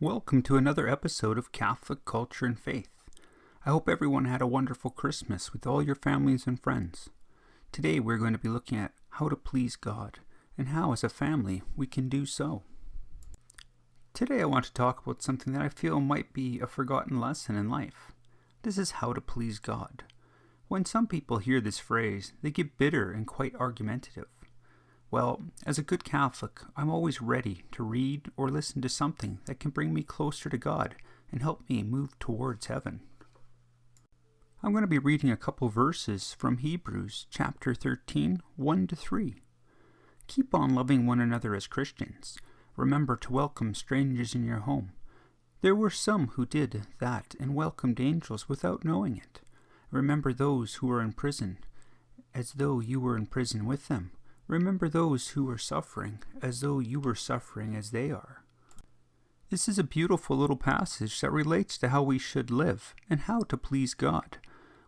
Welcome to another episode of Catholic Culture and Faith. I hope everyone had a wonderful Christmas with all your families and friends. Today we're going to be looking at how to please God and how as a family we can do so. Today I want to talk about something that I feel might be a forgotten lesson in life. This is how to please God. When some people hear this phrase, they get bitter and quite argumentative. Well, as a good Catholic, I'm always ready to read or listen to something that can bring me closer to God and help me move towards heaven. I'm going to be reading a couple verses from Hebrews chapter 13, 1-3. Keep on loving one another as Christians. Remember to welcome strangers in your home. There were some who did that and welcomed angels without knowing it. Remember those who are in prison, as though you were in prison with them. Remember those who are suffering, as though you were suffering as they are. This is a beautiful little passage that relates to how we should live and how to please God.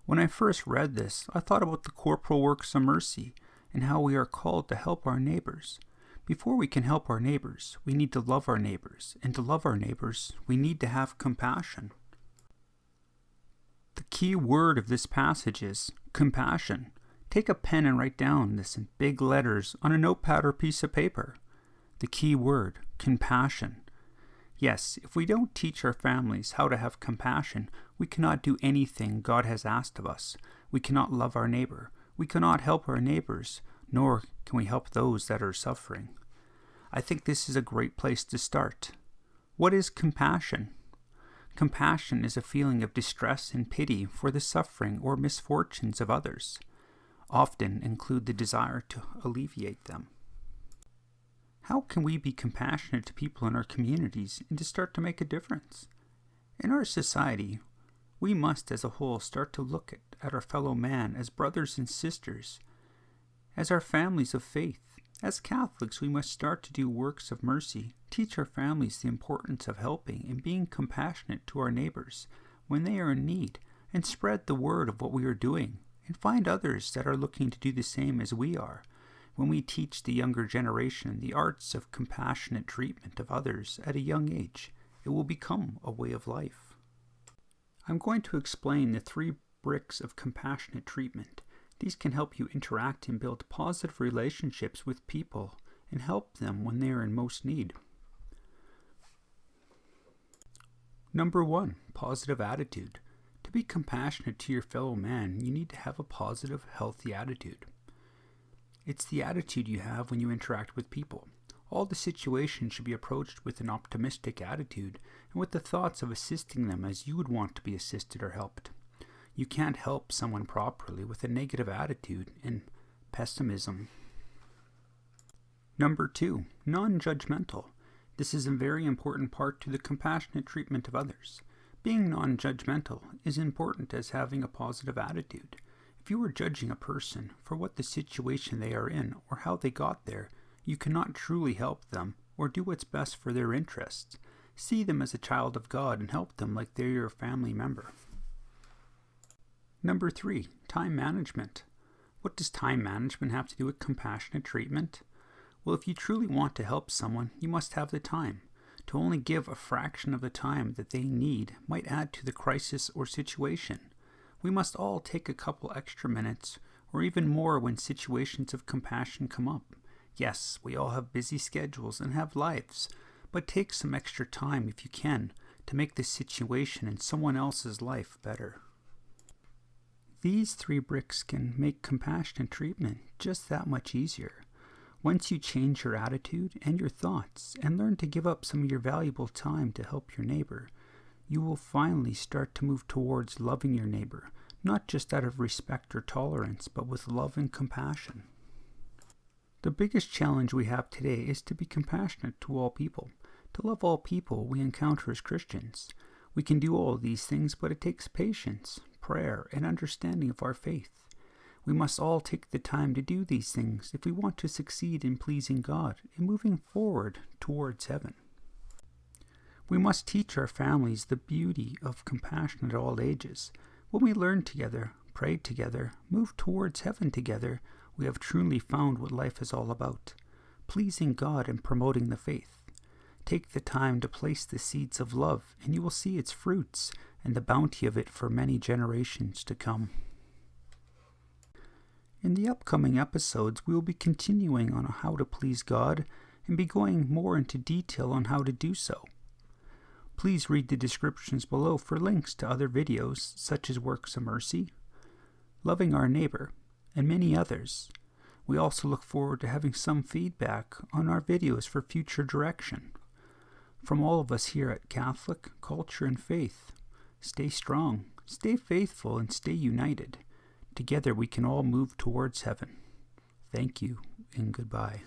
When I first read this, I thought about the corporal works of mercy and how we are called to help our neighbors. Before we can help our neighbors, we need to love our neighbors, and to love our neighbors, we need to have compassion. The key word of this passage is compassion. Take a pen and write down this in big letters on a notepad or piece of paper. The key word, compassion. Yes, if we don't teach our families how to have compassion, we cannot do anything God has asked of us. We cannot love our neighbor. We cannot help our neighbors, nor can we help those that are suffering. I think this is a great place to start. What is compassion? Compassion is a feeling of distress and pity for the suffering or misfortunes of others. Often include the desire to alleviate them. How can we be compassionate to people in our communities and to start to make a difference? In our society, we must as a whole start to look at our fellow man as brothers and sisters, as our families of faith. As Catholics, we must start to do works of mercy, teach our families the importance of helping and being compassionate to our neighbors when they are in need, and spread the word of what we are doing, and find others that are looking to do the same as we are. When we teach the younger generation the arts of compassionate treatment of others at a young age, it will become a way of life. I'm going to explain the 3 bricks of compassionate treatment. These can help you interact and build positive relationships with people and help them when they are in most need. Number 1, positive attitude. To be compassionate to your fellow man, you need to have a positive, healthy attitude. It's the attitude you have when you interact with people. All the situations should be approached with an optimistic attitude and with the thoughts of assisting them as you would want to be assisted or helped. You can't help someone properly with a negative attitude and pessimism. Number 2, non-judgmental. This is a very important part to the compassionate treatment of others. Being non-judgmental is important as having a positive attitude. If you are judging a person for what the situation they are in or how they got there, you cannot truly help them or do what's best for their interests. See them as a child of God and help them like they're your family member. Number 3, time management. What does time management have to do with compassionate treatment? Well, if you truly want to help someone, you must have the time. To only give a fraction of the time that they need might add to the crisis or situation. We must all take a couple extra minutes, or even more when situations of compassion come up. Yes, we all have busy schedules and have lives, but take some extra time if you can to make the situation in someone else's life better. These 3 bricks can make compassionate treatment just that much easier. Once you change your attitude and your thoughts and learn to give up some of your valuable time to help your neighbor, you will finally start to move towards loving your neighbor, not just out of respect or tolerance, but with love and compassion. The biggest challenge we have today is to be compassionate to all people, to love all people we encounter as Christians. We can do all these things, but it takes patience, prayer, and understanding of our faith. We must all take the time to do these things if we want to succeed in pleasing God and moving forward towards heaven. We must teach our families the beauty of compassion at all ages. When we learn together, pray together, move towards heaven together, we have truly found what life is all about, pleasing God and promoting the faith. Take the time to place the seeds of love, and you will see its fruits and the bounty of it for many generations to come. In the upcoming episodes, we will be continuing on how to please God and be going more into detail on how to do so. Please read the descriptions below for links to other videos such as Works of Mercy, Loving Our Neighbor, and many others. We also look forward to having some feedback on our videos for future direction. From all of us here at Catholic Culture and Faith, stay strong, stay faithful, and stay united. Together we can all move towards heaven. Thank you and goodbye.